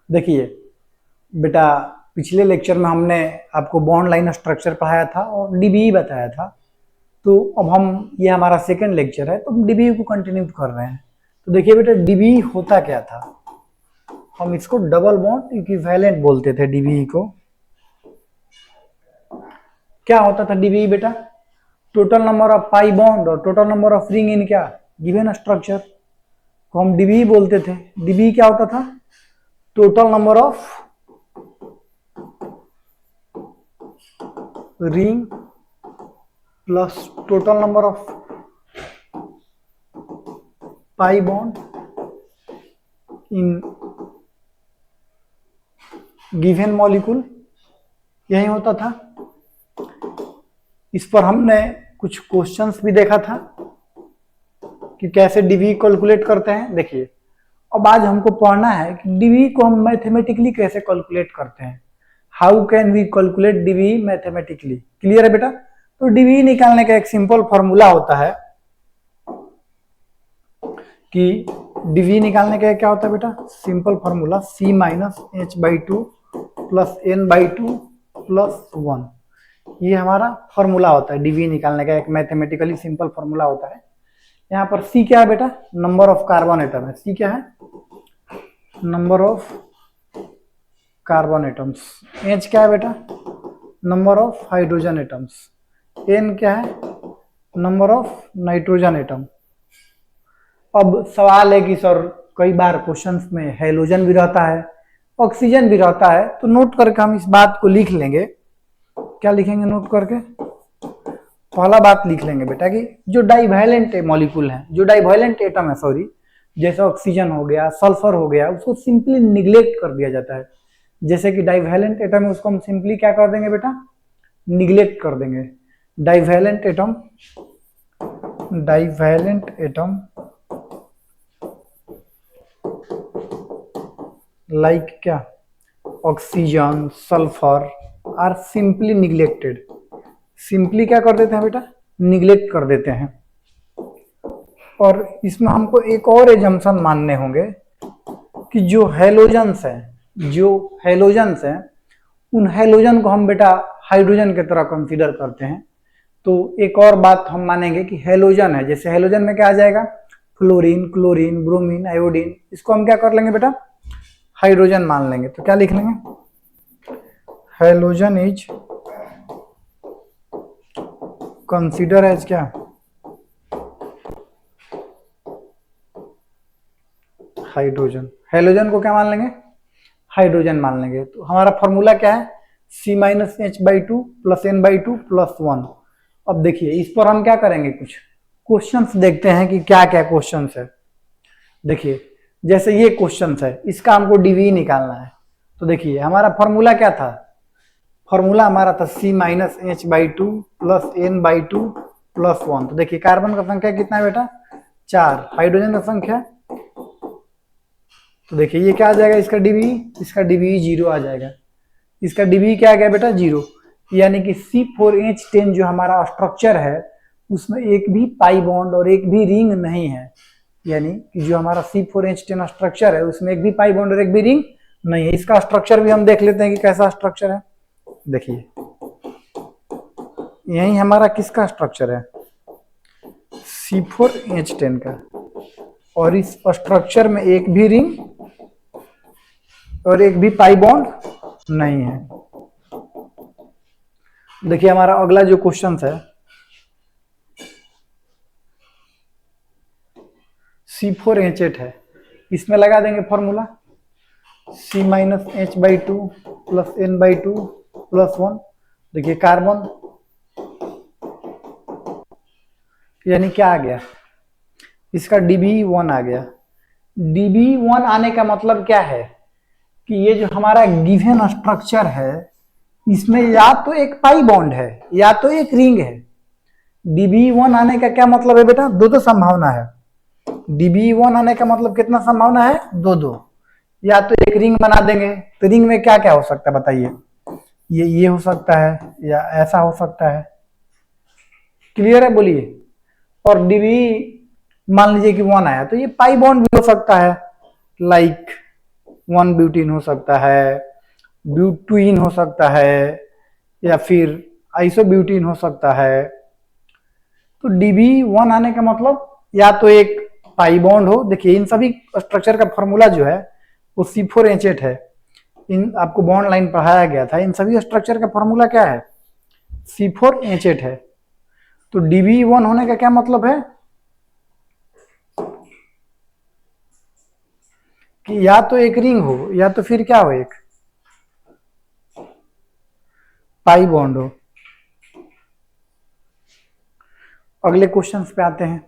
देखिए बेटा, पिछले लेक्चर में हमने आपको बॉन्ड लाइन स्ट्रक्चर पढ़ाया था और डीबीई बताया था। तो अब ये हमारा सेकंड लेक्चर है, तो हम डीबीई को कंटिन्यू कर रहे हैं। तो देखिए बेटा, डीबीई होता क्या था। हम इसको डबल बॉन्ड इक्विवेलेंट बोलते थे। डीबीई को क्या होता था डीबीई बेटा? Total number of pi bond और total number of ring in क्या गिवन स्ट्रक्चर को हम डीबीई बोलते थे। डीबीई क्या होता था? Total number of ring plus total number of pi bond in given molecule, यही होता था। इस पर हमने कुछ क्वेश्चंस भी देखा था कि कैसे डीबी कैलकुलेट करते हैं। देखिए, अब आज हमको पढ़ना है कि डीबी को हम मैथमेटिकली कैसे कैलकुलेट करते हैं। How can we calculate DB mathematically. Clear है बेटा? तो डीबी निकालने का एक सिंपल फॉर्मूला होता है कि डीबी निकालने का क्या होता है बेटा? Simple formula c minus H by two plus N by two plus 1। ये हमारा फॉर्मूला होता है डीबी निकालने का, एक मैथमेटिकली सिंपल फॉर्मूला होता है। यहाँ पर c क्या है बेटा? नंबर ऑफ कार्बन एटम है। c क्या है? Number of carbon atoms. h क्या है बेटा? Number of hydrogen atoms. n क्या है? Number of nitrogen atom. अब सवाल है कि सर कई बार क्वेश्चंस में हेलोजन भी रहता है, ऑक्सीजन भी रहता है, तो नोट करके हम इस बात को लिख लेंगे। क्या लिखेंगे नोट करके? पहला बात लिख लेंगे बेटा कि जो डाइवैलेंट मॉलिक्यूल है, जो डाइवैलेंट एटम है, सॉरी, जैसे ऑक्सीजन हो गया, सल्फर हो गया, उसको सिंपली निग्लेक्ट कर दिया जाता है। जैसे कि डाइवैलेंट एटम है, उसको हम सिंपली क्या कर देंगे बेटा? निग्लेक्ट कर देंगे। Divalent atom, divalent atom like क्या? Oxygen, sulphur are simply neglected. Simply क्या कर देते हैं बेटा? निग्लेक्ट कर देते हैं। और इसमें हमको एक और एजम्पशन मानने होंगे कि जो हेलोजन्स हैं, उन हेलोजन को हम बेटा हाइड्रोजन की तरह कंसीडर करते हैं। तो एक और बात हम मानेंगे कि हेलोजन है, जैसे हेलोजन में क्या आ जाएगा? फ्लोरीन, क्लोरीन, ब्रोमीन, आयोडीन, इसको हम क्या कर लेंगे बेटा? हाइड्रोजन मान लेंगे। तो क्या लिख लेंगे? हेलोजन इज कंसीडर एज क्या? हाइड्रोजन। हेलोजन को क्या मान लेंगे? हाइड्रोजन मान लेंगे। तो हमारा फॉर्मूला क्या है? c minus H by two plus N by two plus 1। अब देखिए, इस पर हम क्या करेंगे, कुछ क्वेश्चंस देखते हैं कि क्या क्या क्वेश्चंस है। देखिए, जैसे ये क्वेश्चंस है, इसका हमको डीवी निकालना है। तो देखिए, हमारा फॉर्मूला क्या था? फॉर्मूला हमारा था c minus H by two plus N by two plus 1। तो देखिए, कार्बन का संख्या कितना है बेटा? 4। हाइड्रोजन का संख्या, तो देखिए ये क्या आ जाएगा इसका डीबी? इसका डीबी 0 आ जाएगा। इसका डीबी क्या आ गया बेटा? 0। यानी कि C4H10 जो हमारा स्ट्रक्चर है, उसमें एक भी पाई बॉन्ड और एक भी रिंग नहीं है। यानी कि जो हमारा C4H10 स्ट्रक्चर है, उसमें एक भी पाई बॉन्ड और एक भी रिंग नहीं है। इसका स्ट्रक्चर भी हम देख लेते हैं कि कैसा स्ट्रक्चर है। देखिए, यही हमारा किसका स्ट्रक्चर है? C4H10 का। और इस स्ट्रक्चर में एक भी रिंग और एक भी पाई बॉन्ड नहीं है। देखिए, हमारा अगला जो क्वेश्चन है, C4H8 है, इसमें लगा देंगे formula c minus H by two plus N by two plus 1। देखिए, कार्बन, यानी क्या आ गया? इसका डीबी 1 आ गया। डीबी 1 आने का मतलब क्या है कि ये जो हमारा गिवन स्ट्रक्चर है, इसमें या तो एक पाई बॉन्ड है या तो एक रिंग है। डीबी 1 आने का क्या मतलब है बेटा? दो संभावना है। डीबी 1 आने का मतलब कितना संभावना है? दो। या तो एक रिंग बना देंगे, तो रिंग में क्या क्या हो सकता है बताइए? ये हो सकता है या ऐसा हो सकता है। क्लियर है? बोलिए। और डीबी मान लीजिए कि 1 आया, तो ये पाई बॉन्ड भी हो सकता है, लाइक वन ब्यूटीन हो सकता है, ब्यूटीन हो सकता है, या फिर आइसोब्यूटीन हो सकता है। तो DB1 आने का मतलब या तो एक पाई बॉन्ड हो। देखिए इन सभी स्ट्रक्चर का फॉर्मूला जो है वो C4H8 है। इन आपको बॉन्ड लाइन पढ़ाया गया था। इन सभी स्ट्रक्चर का फॉर्मूला क्या है? C4H8 है। तो DB1 होने का क्या मतलब है कि या तो एक रिंग हो या तो फिर क्या हो, एक पाई बॉन्ड हो। अगले क्वेश्चन पे आते हैं।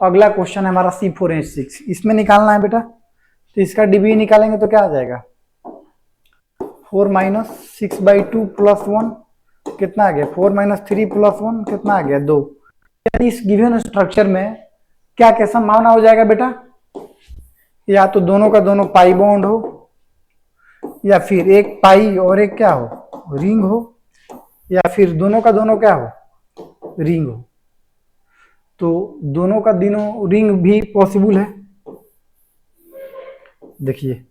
अगला क्वेश्चन है हमारा C4H6। इसमें निकालना है बेटा, तो इसका DB निकालेंगे तो क्या आ जाएगा? 4 माइनस 6/2 प्लस 1 कितना आ गया? 4 माइनस 3 प्लस 1 कितना आ गया? 2। इस गिवन स्ट्रक्चर में क्या क्या संभावना हो जाएगा बेटा? या तो दोनों का दोनों पाई बॉन्ड हो, या फिर एक पाई और एक क्या हो, रिंग हो, या फिर दोनों का दोनों क्या हो, रिंग हो। तो दोनों का दोनों रिंग भी पॉसिबल है। देखिए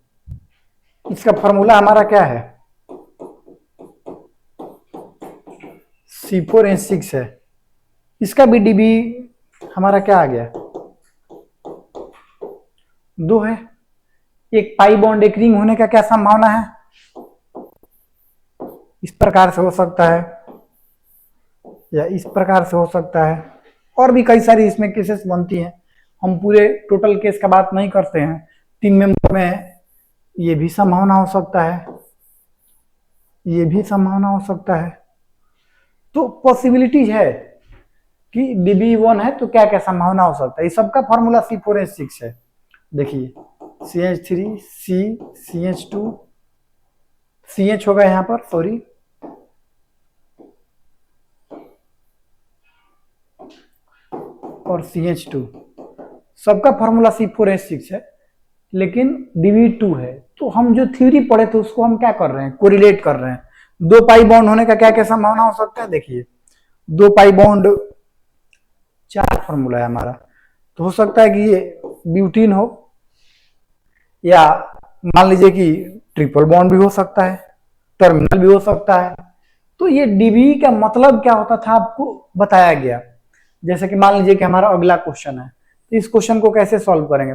इसका फॉर्मूला हमारा क्या है? C4H6 है। इसका भी DB हमारा क्या आ गया? 2 है। एक पाई बॉन्ड एक रिंग होने का क्या संभावना है? इस प्रकार से हो सकता है या इस प्रकार से हो सकता है, और भी कई सारी इसमें केसेस बनती हैं। हम पूरे टोटल केस का बात नहीं करते हैं। 3 मेंबर में ये भी संभावना हो सकता है, ये भी संभावना हो सकता है। तो पॉसिबिलिटीज है कि DB1 है तो क्या क्या संभावना हो सकता है। इस सबका फॉर्मूला C4H6 है। देखिए CH3 C CH2 CH होगा यहां पर, सॉरी, और CH2 सबका फॉर्मूला C4H6 है, लेकिन DB2 है। तो हम जो थ्योरी पढ़े थे उसको हम क्या कर रहे हैं? कोरिलेट कर रहे हैं। 2 पाई बॉन्ड होने का क्या क्या संभावना हो सकता है? देखिए 2 पाई बॉन्ड 4 फॉर्मूला है हमारा। तो हो सकता है कि ये ब्यूटीन हो, या मान लीजिए कि ट्रिपल बॉन्ड भी हो सकता है, टर्मिनल भी हो सकता है। तो ये DB का मतलब क्या होता था आपको बताया गया। जैसे कि मान लीजिए कि हमारा अगला क्वेश्चन है, तो इस क्वेश्चन को कैसे सॉल्व करेंगे?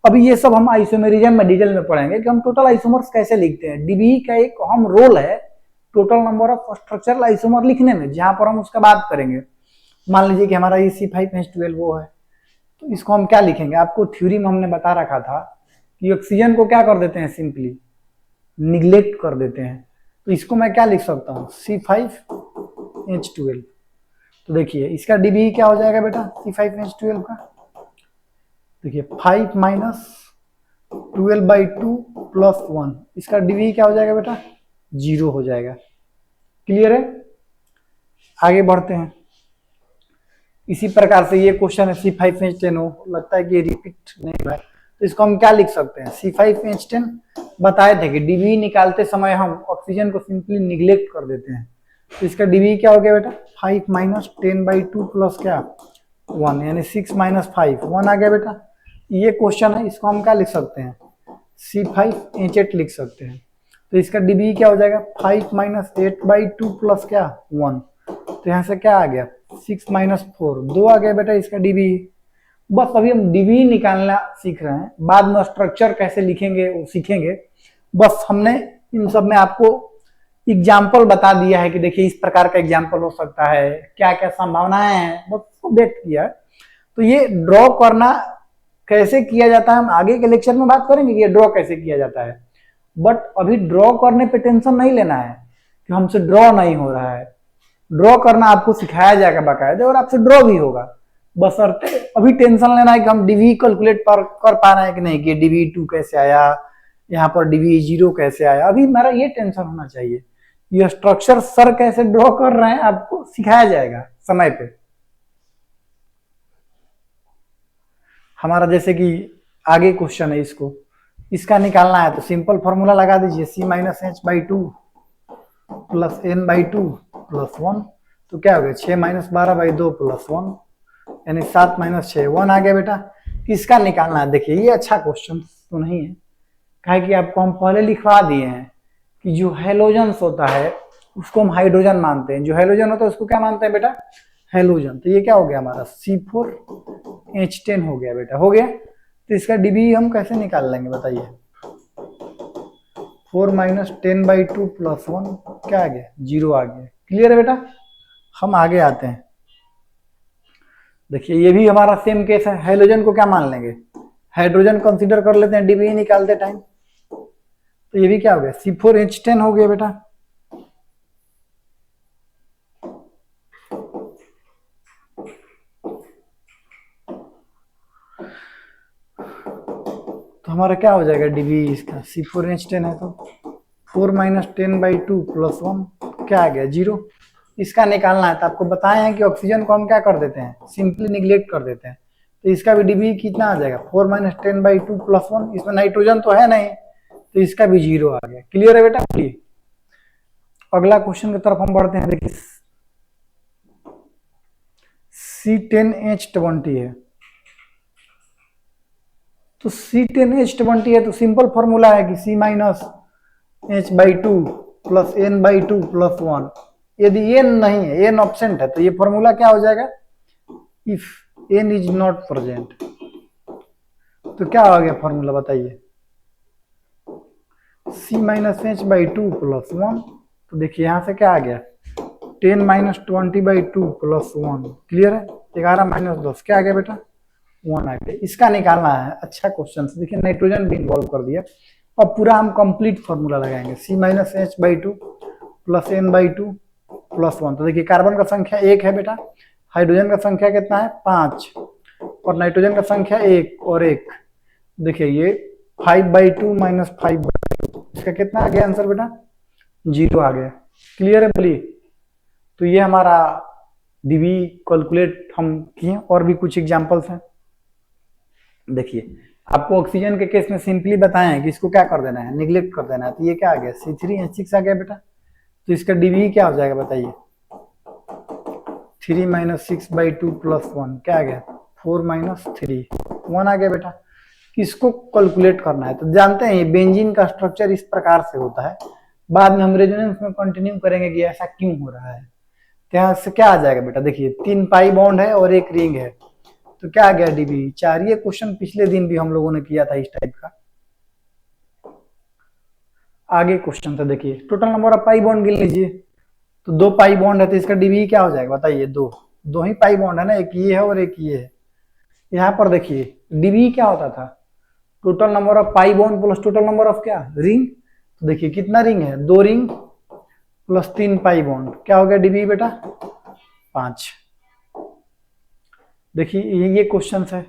अभी ये सब हम आइसोमेरिज्म में डिटेल में पढ़ेंगे कि हम टोटल आइसोमर्स कैसे लिखते हैं। DB का एक अहम रोल है total number of structural isomer लिखने में, जहां पर हम उसका बात करेंगे। मान लीजिए कि हमारा ये C5H12 वो है, तो इसको हम क्या लिखेंगे? आपको थ्योरी में हमने बता रखा था कि ऑक्सीजन को क्या कर देते हैं? सिंपली निग्लेक्ट कर देते हैं। तो इसको मैं क्या लिख सकता हूँ? C5H12। तो देखिए इसका DB क्या हो जाएगा बेटा C5H12 का? देखिए 5 माइनस 12/2 प्लस 1, इसका DB क्या हो जाएगा बेटा? 0 हो जाएगा। क्लियर है? आगे बढ़ते हैं। इसी प्रकार से ये क्वेश्चन है C5H10 हो, लगता है कि ये रिपीट नहीं हुआ है, तो इसको हम क्या लिख सकते हैं? C5H10 बताए थे कि DB निकालते समय हम ऑक्सीजन को सिंपली निग्लेक्ट कर देते हैं। तो इसका DB क्या हो गया बेटा? 5 माइनस 10/2 प्लस क्या 1, यानी 6 माइनस 5 1 आ गया बेटा। ये क्वेश्चन है, इसको हम क्या लिख सकते हैं? C5H8 लिख सकते हैं। तो इसका DB क्या हो जाएगा? 5 माइनस 8/2 प्लस क्या 1। तो यहाँ से क्या आ गया? 6 माइनस 4 2 आ गया बेटा इसका DB। बस अभी हम DB निकालना सीख रहे हैं, बाद में स्ट्रक्चर कैसे लिखेंगे वो सीखेंगे। बस हमने इन सब में आपको एग्जाम्पल बता दिया है कि देखिए इस प्रकार का एग्जाम्पल हो सकता है, क्या क्या संभावनाएं हैं, बस उसको व्यक्त किया है। तो ये ड्रॉ करना कैसे किया जाता है हम आगे के लेक्चर में बात करेंगे कि ये ड्रॉ कैसे किया जाता है। बट अभी ड्रॉ करने पे टेंशन नहीं लेना है कि हमसे ड्रॉ नहीं हो रहा है। ड्रॉ करना आपको सिखाया जाएगा बाकायदे, और आपसे ड्रॉ भी होगा। बस अभी टेंशन लेना है कि हम DB कैलकुलेट कर पा रहे हैं कि नहीं, कि DB2 कैसे आया, यहाँ पर DB0 कैसे आया। अभी मेरा ये टेंशन होना चाहिए, ये स्ट्रक्चर सर कैसे ड्रॉ कर रहे हैं आपको सिखाया जाएगा समय पे। हमारा जैसे कि आगे क्वेश्चन है, इसका निकालना है तो सिंपल फॉर्मूला लगा दीजिए, C-H/2 प्लस N/2 प्लस 1। तो क्या हो गया? 6 माइनस 12/2 प्लस 1, यानी 7 माइनस 6 1 आ गया बेटा। इसका निकालना है। देखिए ये अच्छा क्वेश्चन तो नहीं है, काहे कि आपको हम पहले लिखवा दिए हैं कि जो हेलोजन्स होता है उसको हम हाइड्रोजन मानते हैं, जो हेलोजन होता है उसको क्या मानते हैं बेटा, हेलोजन। तो ये क्या हो गया हमारा C4H10 हो गया बेटा, हो गया। तो इसका डीबी हम कैसे निकाल लेंगे बताइए, 4 माइनस 10/2 प्लस 1 क्या आ गया, 0 आ गया। क्लियर है बेटा। हम आगे आते हैं, देखिए ये भी हमारा सेम केस है। हाइड्रोजन को क्या मान लेंगे, हाइड्रोजन कंसीडर कर लेते हैं डीबी निकालते टाइम। तो ये भी क्या हो गया, C4H10 हो गया बेटा। तो हमारा क्या हो जाएगा डीबी इसका, C4H10 है तो 4 माइनस 10/2 प्लस 1 क्या आ गया, 0। इसका निकालना है तो आपको बताए हैं कि ऑक्सीजन को हम क्या कर देते हैं, सिंपली निग्लेक्ट कर देते हैं। तो इसका भी डीबी कितना आ जाएगा, 4 माइनस 10/2 प्लस 1। इसमें नाइट्रोजन तो है नहीं तो इसका भी 0 आ गया। क्लियर है बेटा। अगला क्वेश्चन की तरफ हम बढ़ते हैं। देखिए C10H20 है, तो C10H20 है तो सिंपल फॉर्मूला है कि C minus H/2 plus N/2 plus 1। यदि N नहीं है, N ऑब्सेंट है, तो ये फॉर्मूला क्या हो जाएगा, if N is not present. तो क्या आ गया फॉर्मूला बताइए, C माइनस H/2 प्लस 1। तो देखिए यहां से क्या आ गया, 10 माइनस 20/2 प्लस 1। क्लियर है। 11 माइनस 10 क्या आ गया बेटा, 1 आ गया। इसका निकालना है। अच्छा क्वेश्चन। देखिए नाइट्रोजन भी इन्वॉल्व कर दिया। अब पूरा हम कंप्लीट फॉर्मूला लगाएंगे, C minus H/2 plus N/2 plus 1। तो देखिए कार्बन का संख्या 1 है बेटा, हाइड्रोजन का संख्या कितना है 5, और नाइट्रोजन का संख्या 1 और 1। देखिए ये 5/2 माइनस 5/2, इसका कितना आ गया आंसर बेटा, 0 आ गया। क्लियर है बोलिए। तो ये हमारा डीबी कैलकुलेट हम किए। और भी कुछ एग्जांपल्स हैं। देखिए आपको ऑक्सीजन के केस में सिंपली बताया है कि इसको क्या कर देना है, निग्लेक्ट कर देना है। तो ये क्या आ गया, C3H6 आ गया बेटा। तो इसका डीबी क्या हो जाएगा बताइए, 3 माइनस 6/2 प्लस 1 क्या आ गया, 4 माइनस 3 1 आ गया बेटा। इसको कैलकुलेट करना है। तो जानते हैं बेंजीन का स्ट्रक्चर इस प्रकार से होता है। बाद में हम रेजोनेंस में कंटिन्यू करेंगे कि ऐसा क्यों हो रहा है। यहाँ से क्या आ जाएगा बेटा, देखिए 3 पाई बॉन्ड है और 1 रिंग है। तो क्या आ गया डीबी 4। ये क्वेश्चन पिछले दिन भी हम लोगों ने किया था इस टाइप का। आगे क्वेश्चन था, देखिए total number of pi bond गिन लीजिए। तो 2 पाई बॉन्ड है तो इसका डीबी क्या हो जाएगा बताइए, 2 ही पाई बॉन्ड है ना, एक ये है और एक ये है। यहाँ पर देखिए डीबी क्या होता था, total number of pi bond plus total number of क्या रिंग। तो देखिए कितना रिंग है, 2 रिंग प्लस 3 पाई बॉन्ड क्या हो गया डीबी बेटा, 5। देखिए ये क्वेश्चन है,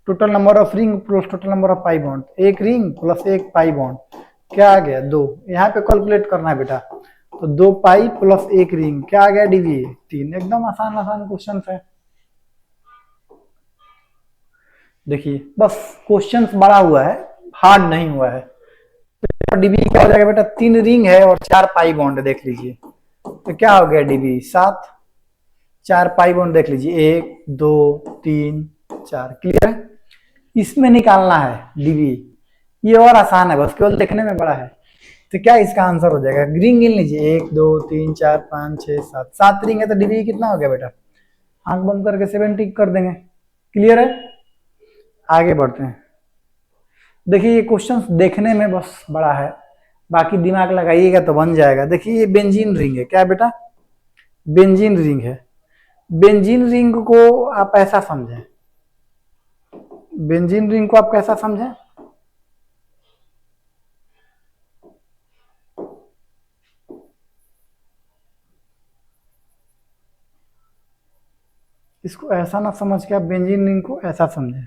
total number of ring plus total number of pi bond, 1 ring plus 1 pi bond क्या आ गया 2। यहाँ पे कैलकुलेट करना है बेटा। तो 2 पाई प्लस 1 रिंग क्या आ गया डीबी 3। एकदम आसान आसान क्वेश्चन है। देखिए बस क्वेश्चन बड़ा हुआ है, हार्ड नहीं हुआ है। तो डीबी क्या हो जाएगा बेटा, 3 रिंग है और 4 पाई बॉन्ड देख लीजिए। तो क्या हो गया डीबी 7, 4 पाई बॉन्ड देख लीजिए 1 2 3 4। क्लियर है। इसमें निकालना है डीबी, ये और आसान है, बस केवल देखने में बड़ा है। तो क्या इसका आंसर हो जाएगा, रिंग गिन लीजिए 1 2 3 4 5 6 7, 7 रिंग है तो डीबी कितना हो गया बेटा, आंख बंद करके 7 टिक कर देंगे। क्लियर है। आगे बढ़ते हैं। देखिए ये क्वेश्चन देखने में बस बड़ा है, बाकी दिमाग लगाइएगा तो बन जाएगा। देखिए ये बेंजीन रिंग है, क्या बेटा, बेंजीन रिंग है। बेंजीन रिंग को आप ऐसा समझें, बेंजीन रिंग को आप कैसा समझें, इसको ऐसा ना समझ के आप बेंजीन रिंग को ऐसा समझें।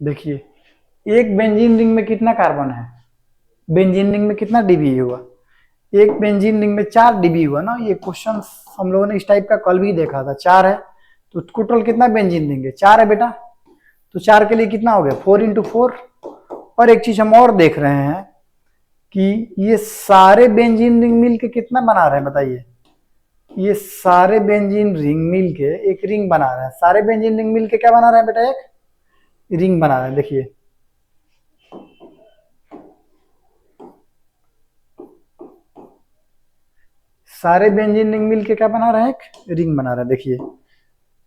देखिए एक बेंजीन रिंग में कितना कार्बन है, बेंजीन रिंग में कितना डीबी हुआ, एक बेंजीन रिंग में 4 डीबी हुआ ना। ये क्वेश्चन हम लोगों ने इस टाइप का कल भी देखा था। 4 है तो टोटल कितना बेंजीन रिंग है, 4 है बेटा। तो 4 के लिए कितना हो गया, 4 × 4 और एक चीज हम और देख रहे हैं कि ये सारे बेंजीन रिंग मिल के कितना बना रहे हैं बताइए। ये सारे बेंजीन रिंग मिल के एक रिंग बना रहे हैं। सारे बेंजीन रिंग मिल के क्या बना रहे हैं बेटा, एक रिंग बना रहे हैं। देखिए सारे बेंजीन रिंग मिल के क्या बना रहे हैं, एक रिंग बना रहे हैं। देखिए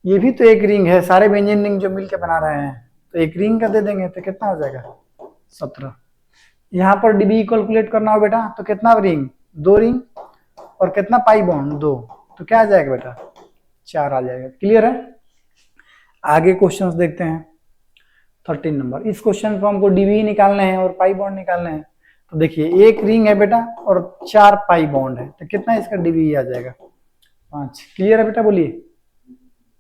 ये भी तो एक रिंग है, सारे बेंजीन रिंग जो मिल के बना रहे हैं, तो एक रिंग का दे देंगे तो कितना हो जाएगा 17। यहाँ पर डीबी कैलकुलेट करना हो बेटा तो कितना रिंग, 2 रिंग, और कितना पाई बॉन्ड 2, तो क्या आ जाएगा बेटा 4 आ जाएगा। क्लियर है। आगे क्वेश्चंस देखते हैं 13 नंबर। इस क्वेश्चन को हमको डीबी निकालने हैं और पाई बॉन्ड निकालने हैं। तो देखिए एक रिंग है बेटा और 4 पाई बॉन्ड है, तो कितना इसका डीबी आ जाएगा 5। क्लियर है बेटा, बोलिए।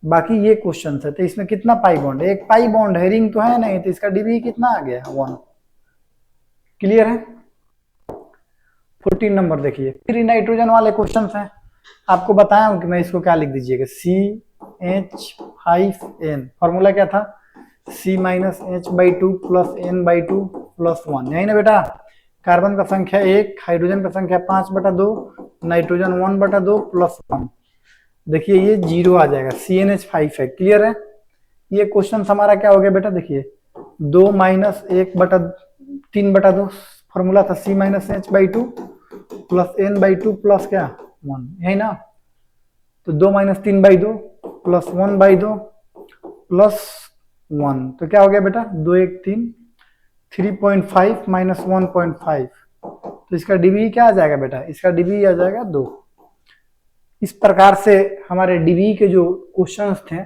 बाकी ये क्वेश्चन है तो इसमें कितना पाई बॉन्ड है, एक पाई बॉन्ड है, रिंग तो है नहीं, तो इसका डीबी कितना आ गया 1। क्लियर है। 14 नंबर देखिए, फिर नाइट्रोजन वाले क्वेश्चन हैं। आपको बताया हूं कि मैं इसको क्या लिख दीजिएगा, CH5N। फॉर्मूला क्या था, C-H/2 प्लस N/2 प्लस 1। यही ना बेटा, कार्बन का संख्या 1, हाइड्रोजन का संख्या 5/2, नाइट्रोजन 1/2 प्लस 1। देखिए ये 0 आ जाएगा, CnH5 है। क्लियर है। ये क्वेश्चन हमारा क्या हो गया बेटा, देखिए 2 - 1/3/2 फॉर्मूला था, C-H/2 प्लस N/2 प्लस क्या 1, यही ना। तो 2 - 3/2 प्लस 1/2 प्लस 1, तो क्या हो गया बेटा 2 1 3, 3.5 माइनस 1.5, तो इसका डीबी क्या आ जाएगा बेटा, इसका डीबी आ जाएगा 2। इस प्रकार से हमारे डीबी के जो क्वेश्चंस थे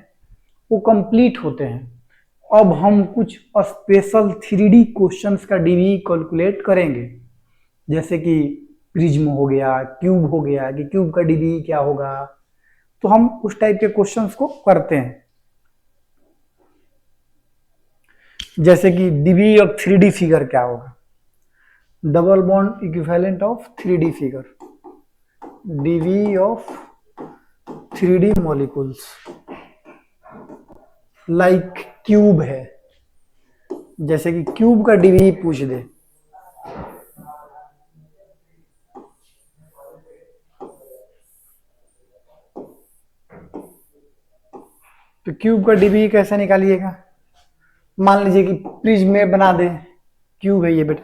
वो कंप्लीट होते हैं। अब हम कुछ स्पेशल 3D क्वेश्चंस का डीबी कैलकुलेट करेंगे, जैसे कि प्रिज्म हो गया, क्यूब हो गया, कि क्यूब का डीबी क्या होगा, तो हम उस टाइप के क्वेश्चंस को करते हैं। जैसे कि डीबी ऑफ 3D फिगर क्या होगा, double bond equivalent of 3D figure, dB of 3D molecules like cube है। जैसे कि क्यूब का डीबी पूछ दे, तो क्यूब का डीबी कैसे निकालिएगा। मान लीजिए कि प्रिज्म में बना दे, क्यूब है ये बेटा,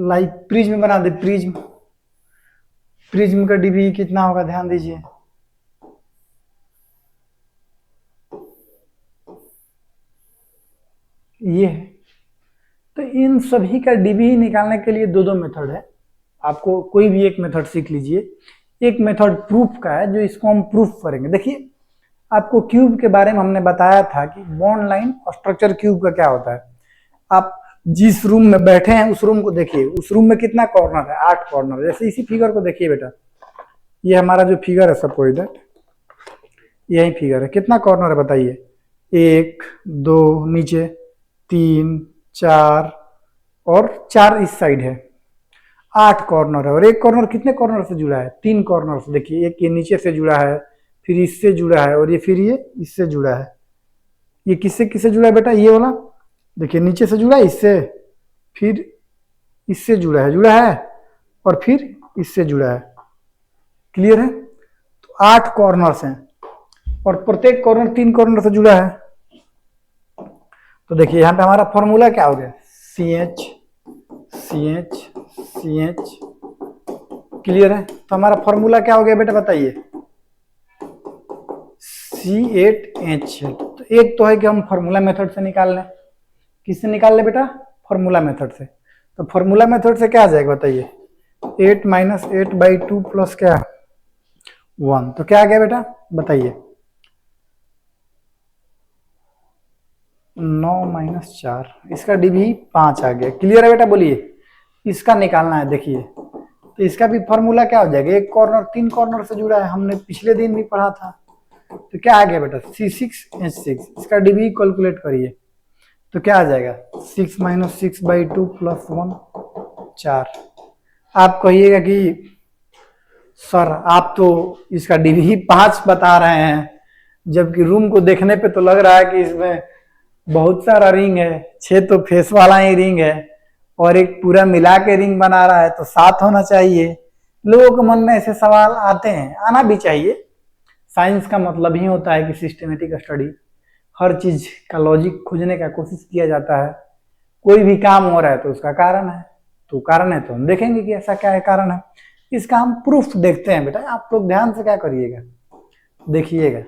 लाइक प्रिज्म बना दे, प्रिज्म, प्रिज्म का डीबी कितना होगा ध्यान दीजिए, ये है। तो इन सभी का डीबी निकालने के लिए 2 मेथड है। आपको कोई भी एक मेथड सीख लीजिए। एक मेथड प्रूफ का है, जो इसको हम प्रूफ करेंगे। देखिए आपको क्यूब के बारे में हमने बताया था कि बॉन्ड लाइन स्ट्रक्चर क्यूब का क्या होता है। आप जिस रूम में बैठे हैं उस रूम को देखिए, उस रूम में कितना कॉर्नर है, 8 कॉर्नर। जैसे इसी फिगर को देखिए बेटा, ये हमारा जो फिगर है सपोज दैट, यही फिगर है, कितना कॉर्नर है बताइए, 1 2 नीचे 3 4 और 4 इस साइड है, 8 कॉर्नर है। और एक कॉर्नर कितने कॉर्नर से जुड़ा है, 3 कॉर्नर से। देखिए एक ये नीचे से जुड़ा है, फिर इससे जुड़ा है, और ये फिर ये इससे जुड़ा है। ये किससे किससे जुड़ा है बेटा, ये वाला देखिए नीचे से जुड़ा है इससे, फिर इससे जुड़ा है और फिर इससे जुड़ा है। क्लियर है। तो 8 कॉर्नर्स हैं और प्रत्येक कॉर्नर 3 कॉर्नर से जुड़ा है। तो देखिए यहाँ पे हमारा फॉर्मूला क्या हो गया, CH CH CH। क्लियर है। तो हमारा फॉर्मूला क्या हो गया बेटा बताइए, C8H। तो एक तो है कि हम फॉर्मूला मेथड से निकाल लें, किससे निकाल लें बेटा, फॉर्मूला मेथड से। तो फॉर्मूला मेथड से क्या आ जाएगा बताइए, 8 - 8/2 प्लस क्या 1, तो क्या आ गया बेटा बताइए, 9 - 4, इसका डीबी 5 आ गया। क्लियर है बेटा, बोलिए। इसका निकालना है। देखिए तो इसका भी फॉर्मूला क्या हो जाएगा, एक कॉर्नर 3 कॉर्नर से जुड़ा है, हमने पिछले दिन भी पढ़ा था। तो क्या आ गया बेटा C6H6। इसका डीबी कैलकुलेट करिए तो क्या आ जाएगा, 6 - 6/2 प्लस 1 4। आप कहिएगा कि सर आप तो इसका डीबी 5 बता रहे हैं, जबकि रूम को देखने पे तो लग रहा है कि इसमें बहुत सारा रिंग है, 6 तो फेस वाला ही रिंग है और एक पूरा मिला के रिंग बना रहा है, तो 7 होना चाहिए। लोगों के मन में ऐसे सवाल आते हैं, आना भी चाहिए। साइंस का मतलब ही होता है कि सिस्टमेटिक स्टडी, हर चीज का लॉजिक खोजने का कोशिश किया जाता है। कोई भी काम हो रहा है तो उसका कारण है, तो कारण है तो हम देखेंगे कि ऐसा क्या है कारण है। इसका हम प्रूफ देखते हैं बेटा, आप लोग ध्यान से क्या करिएगा, देखिएगा।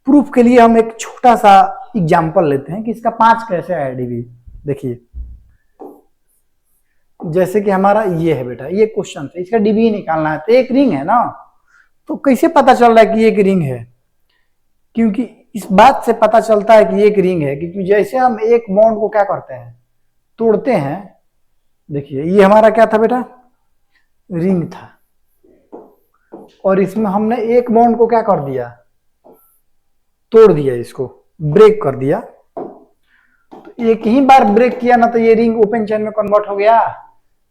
प्रूफ के लिए हम एक छोटा सा एग्जाम्पल लेते हैं कि इसका 5 कैसे आया डीवी। देखिए, जैसे कि हमारा ये है बेटा, ये क्वेश्चन है, इसका डीवी निकालना है, तो एक रिंग है ना, तो कैसे पता चल रहा है कि एक रिंग है? क्योंकि इस बात से पता चलता है कि एक रिंग है, क्योंकि जैसे हम एक बॉन्ड को क्या करते हैं, तोड़ते हैं। देखिए, ये हमारा क्या था बेटा, रिंग था, और इसमें हमने एक बॉन्ड को क्या कर दिया, तोड़ दिया, इसको ब्रेक कर दिया। तो एक ही बार ब्रेक किया ना, तो ये रिंग ओपन चेन में कन्वर्ट हो गया।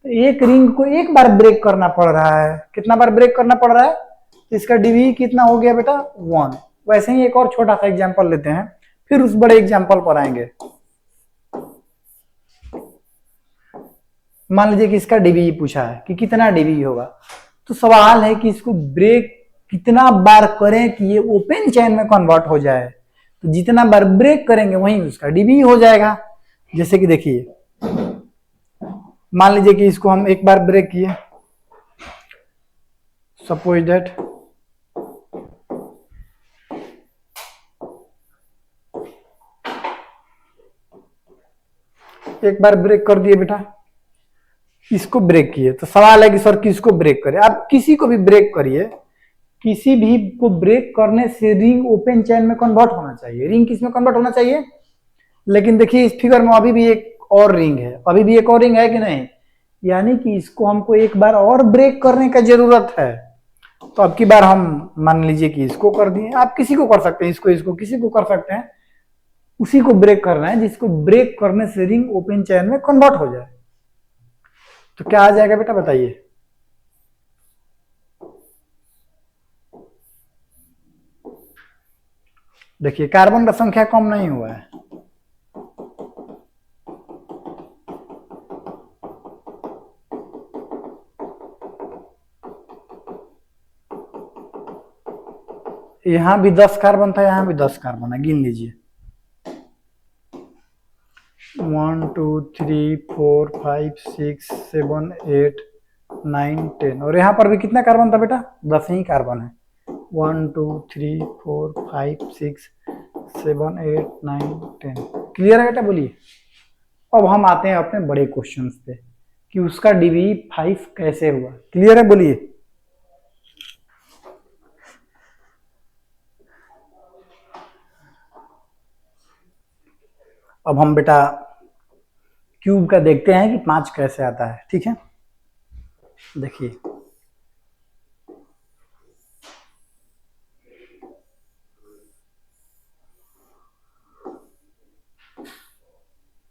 तो एक रिंग को एक बार ब्रेक करना पड़ रहा है, कितना बार ब्रेक करना पड़ रहा है, तो इसका डीवी कितना हो गया बेटा, 1। वैसे ही एक और छोटा सा एग्जांपल लेते हैं, फिर उस बड़े एग्जांपल पर आएंगे। मान लीजिए कि इसका डीवी पूछा है कि कितना डीवी होगा, तो सवाल है कि इसको ब्रेक कितना बार करें कि ये ओपन चेन में कन्वर्ट हो जाए। तो जितना बार ब्रेक करेंगे वहीं उसका डीवी हो जाएगा। जैसे कि देखिए, मान लीजिए कि इसको हम एक बार ब्रेक किए, सपोज दैट एक बार ब्रेक कर दिए बेटा, इसको ब्रेक किए, तो सवाल है कि सर किसको ब्रेक करें। आप किसी को भी ब्रेक करिए, किसी भी को ब्रेक करने से रिंग ओपन चेन में कन्वर्ट होना चाहिए। रिंग किस में कन्वर्ट होना चाहिए? लेकिन देखिए, इस फिगर में अभी भी एक और रिंग है, अभी भी एक और रिंग है कि नहीं, यानी कि इसको हमको एक बार और ब्रेक करने का जरूरत है। तो अब की बार हम मान लीजिए कि इसको कर दिए, आप किसी को कर सकते हैं, इसको किसी को कर सकते हैं, उसी को ब्रेक करना है जिसको ब्रेक करने से रिंग ओपन चेन में कन्वर्ट हो जाए। तो क्या आ जाएगा बेटा, बताइए। देखिए, कार्बन का संख्या कम नहीं हुआ है, यहां भी 10 कार्बन था, यहां भी 10 कार्बन है, गिन लीजिए। 1 2 3 4 5 6 7 8 9 10, और यहां पर भी कितना कार्बन था बेटा, 10 ही कार्बन है। 1 2 3 4 5 6 7 8 9 10। क्लियर है बेटा, बोलिए। अब हम आते हैं अपने बड़े क्वेश्चन पे कि उसका डीवी 5 कैसे हुआ। क्लियर है, बोलिए। अब हम बेटा क्यूब का देखते हैं कि 5 कैसे आता है, ठीक है। देखिए,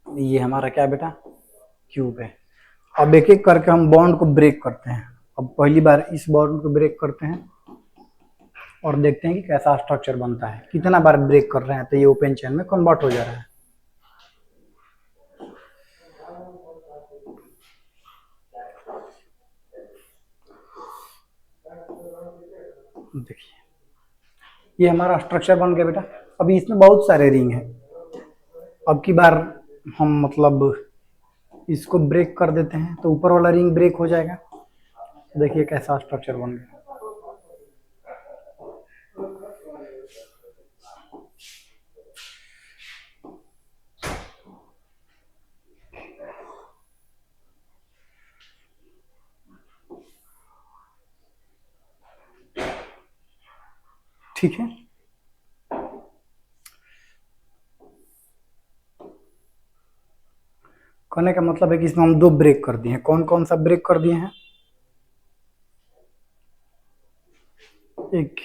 ये हमारा क्या बेटा, क्यूब है। अब एक एक करके हम बॉन्ड को ब्रेक करते हैं। अब पहली बार इस बॉन्ड को ब्रेक करते हैं और देखते हैं कि कैसा स्ट्रक्चर बनता है। कितना बार ब्रेक कर रहे हैं तो ये ओपन चेन में कन्वर्ट हो जा रहा है। देखिए, ये हमारा स्ट्रक्चर बन गया बेटा। अभी इसमें बहुत सारे रिंग हैं। अब की बार हम मतलब इसको ब्रेक कर देते हैं तो ऊपर वाला रिंग ब्रेक हो जाएगा। देखिए कैसा स्ट्रक्चर बन गया। ठीक है, कहने का मतलब है कि इसमें हम 2 ब्रेक कर दिए हैं। कौन कौन सा ब्रेक कर दिए हैं? एक,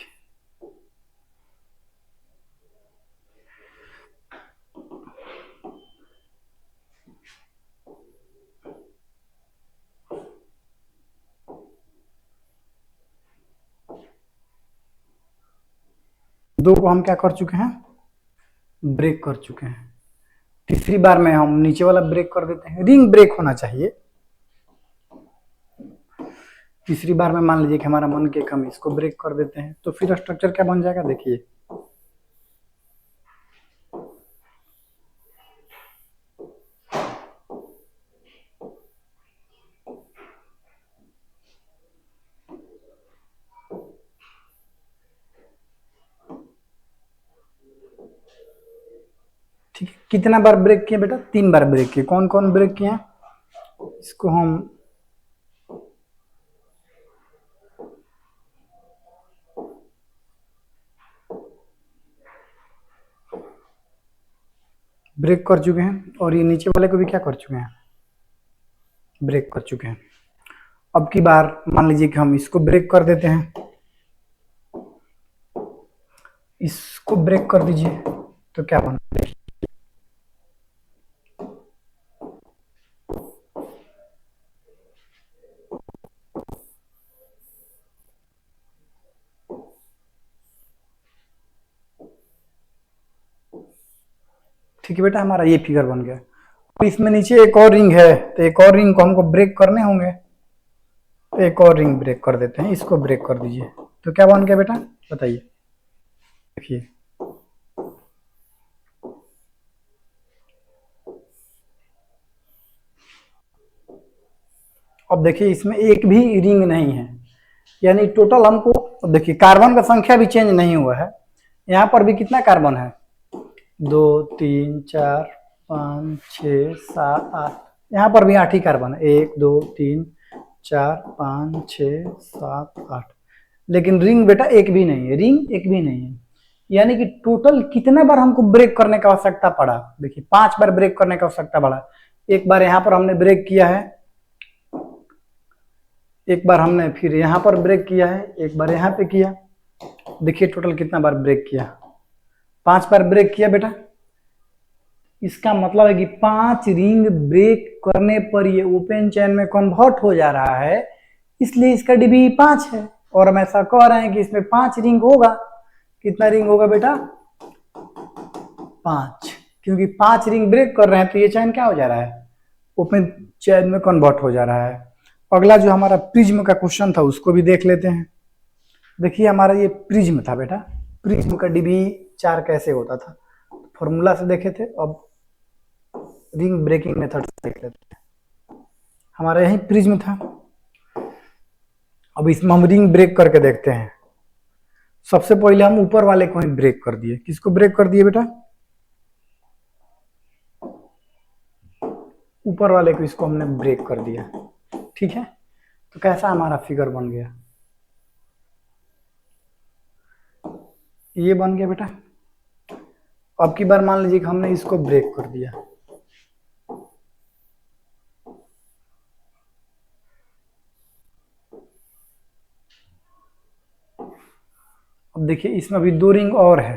दो को हम क्या कर चुके हैं, ब्रेक कर चुके हैं। तीसरी बार में हम नीचे वाला ब्रेक कर देते हैं, रिंग ब्रेक होना चाहिए। तीसरी बार में मान लीजिए कि हमारा मन के हम इसको ब्रेक कर देते हैं, तो फिर स्ट्रक्चर क्या बन जाएगा, देखिए ठीक है। कितना बार ब्रेक किए बेटा, 3 बार ब्रेक किए। कौन कौन ब्रेक किए हैं, इसको हम ब्रेक कर चुके हैं, और ये नीचे वाले को भी क्या कर चुके हैं, ब्रेक कर चुके हैं। अब की बार मान लीजिए कि हम इसको ब्रेक कर देते हैं, इसको ब्रेक कर दीजिए, तो क्या बना, ठीक है बेटा, हमारा ये फिगर बन गया। तो इसमें नीचे एक और रिंग है, तो एक और रिंग को हमको ब्रेक करने होंगे, तो एक और रिंग ब्रेक कर देते हैं, इसको ब्रेक कर दीजिए, तो क्या बन गया बेटा, बताइए। देखिए अब देखिए इसमें एक भी रिंग नहीं है, यानी टोटल हमको, अब देखिए कार्बन का संख्या भी चेंज नहीं हुआ है। यहाँ पर भी कितना कार्बन है, 2 3 4 5 6 7 8, यहाँ पर भी 8 ही कार्बन है, 1 2 3 4 5 6 7 8, लेकिन रिंग बेटा एक भी नहीं है, रिंग एक भी नहीं है। यानी कि टोटल कितना बार हमको ब्रेक करने का आवश्यकता पड़ा, देखिए 5 बार ब्रेक करने का आवश्यकता पड़ा। एक बार यहाँ पर हमने ब्रेक किया है, एक बार हमने फिर यहाँ पर ब्रेक किया है, एक बार यहाँ पे किया, देखिए टोटल कितना बार ब्रेक किया, 5 बार ब्रेक किया बेटा। इसका मतलब है कि 5 रिंग ब्रेक करने पर ये ओपन चेन में कन्वर्ट हो जा रहा है, इसलिए इसका डीबी 5 है। और हम ऐसा कह रहे हैं कि इसमें 5 रिंग होगा, कितना रिंग होगा बेटा, 5, क्योंकि 5 रिंग ब्रेक कर रहे हैं, तो ये चैन क्या हो जा रहा है, ओपन चैन में कन्वर्ट हो जा रहा है। अगला जो हमारा प्रिज्म का क्वेश्चन था उसको भी देख लेते हैं। देखिए हमारा ये प्रिज्म था बेटा, प्रिज्म का डीबी 4 कैसे होता था, फॉर्मूला से देखे थे, अब रिंग ब्रेकिंग मेथड से देख लेते हैं। हमारा यही प्रिज्म था, अब इसमें हम रिंग ब्रेक करके देखते हैं। सबसे पहले हम ऊपर वाले को ही ब्रेक कर दिए, किसको ब्रेक कर दिए बेटा, ऊपर वाले को, इसको हमने ब्रेक कर दिया, ठीक है। तो कैसा हमारा फिगर बन गया, ये बन गया बेटा। अब की बार मान लीजिए कि हमने इसको ब्रेक कर दिया, अब देखिए इसमें अभी 2 रिंग और है,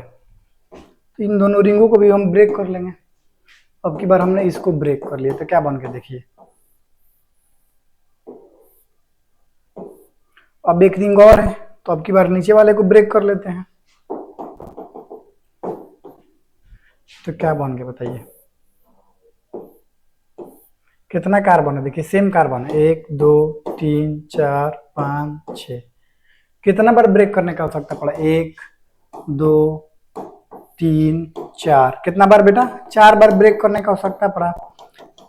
तो इन दोनों रिंगों को भी हम ब्रेक कर लेंगे। अब की बार हमने इसको ब्रेक कर लिया, तो क्या बन गया देखिए, अब एक रिंग और है, तो अब की बार नीचे वाले को ब्रेक कर लेते हैं, तो क्या बन गया बताइए, कितना कार्बन है, देखिए सेम कार्बन है, 1 2 3 4 5 6, कितना बार ब्रेक करने का आवश्यकता पड़ा, 1 2 3 4, कितना बार बेटा, 4 बार ब्रेक करने का आवश्यकता पड़ा,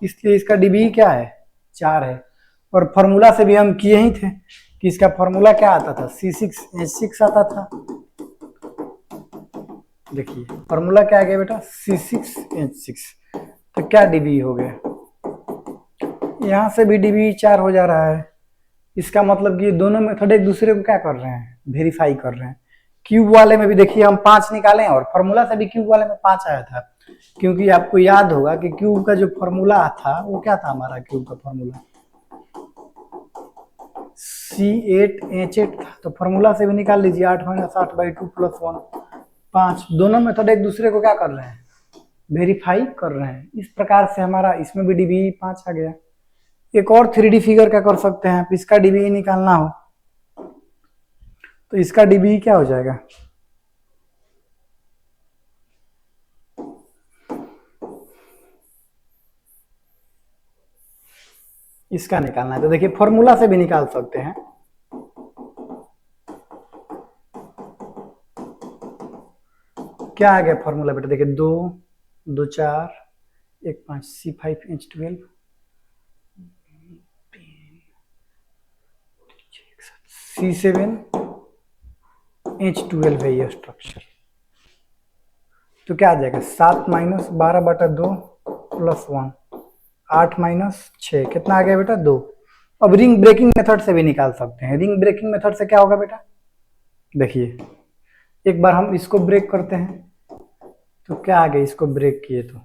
इसलिए इसका डीबी क्या है, 4 है। और फॉर्मूला से भी हम किए ही थे कि इसका फॉर्मूला क्या आता था, C6H6 आता था। देखिए फॉर्मूला क्या आ गया बेटा, C6H6, तो क्या डीबी हो गया, यहाँ से भी डीबी 4 हो जा रहा है। इसका मतलब कि दोनों मेथड एक दूसरे को क्या कर रहे हैं, वेरीफाई कर रहे हैं। क्यूब वाले में भी देखिए हम 5 निकाले और फॉर्मूला से भी क्यूब वाले में 5 आया था, क्योंकि आपको याद होगा कि क्यूब का जो फॉर्मूला था वो क्या था, हमारा क्यूब का फॉर्मूला C8H8 था, तो फॉर्मूला से भी निकाल लीजिए, 8 - 8/2 + 1 5। दोनों मेथड एक दूसरे को क्या कर रहे हैं, वेरीफाई कर रहे हैं। इस प्रकार से हमारा इसमें भी डीबी 5 आ गया। एक और 3D फिगर क्या कर सकते हैं, इसका डीबी निकालना हो तो इसका डीबी क्या हो जाएगा, इसका निकालना है, तो देखिए फॉर्मूला से भी निकाल सकते हैं। क्या आ गया फॉर्मूला बेटा, देखिए 2 2 4 1 5 C5H12 C7H12 है ये स्ट्रक्चर। तो क्या आ जाएगा 7 माइनस 12/2 प्लस 1 8 माइनस 6 कितना आ गया बेटा 2। अब रिंग ब्रेकिंग मेथड से भी निकाल सकते हैं। रिंग ब्रेकिंग मेथड से क्या होगा बेटा, देखिए एक बार हम इसको ब्रेक करते हैं, तो क्या आ गया, इसको ब्रेक किए तो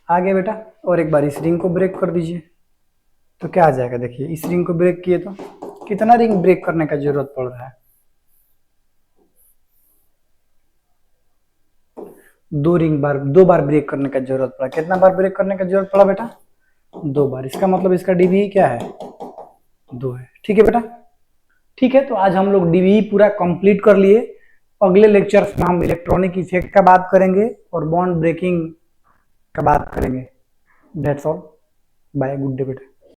आ गया बेटा। और एक बार इस रिंग को ब्रेक कर दीजिए, तो क्या आ जाएगा, देखिए इस रिंग को ब्रेक किए तो कितना रिंग ब्रेक करने का जरूरत पड़ रहा है, 2 बार ब्रेक करने का जरूरत पड़ा। कितना बार ब्रेक करने का जरूरत पड़ा बेटा, 2 बार। इसका मतलब इसका डीवी क्या है, 2 है। ठीक है बेटा, ठीक है। तो आज हम लोग डीवी पूरा कंप्लीट कर लिए। अगले लेक्चर्स में हम इलेक्ट्रॉनिक इफेक्ट का बात करेंगे और बॉन्ड ब्रेकिंग का बात करेंगे। That's all, bye, good day बेटा।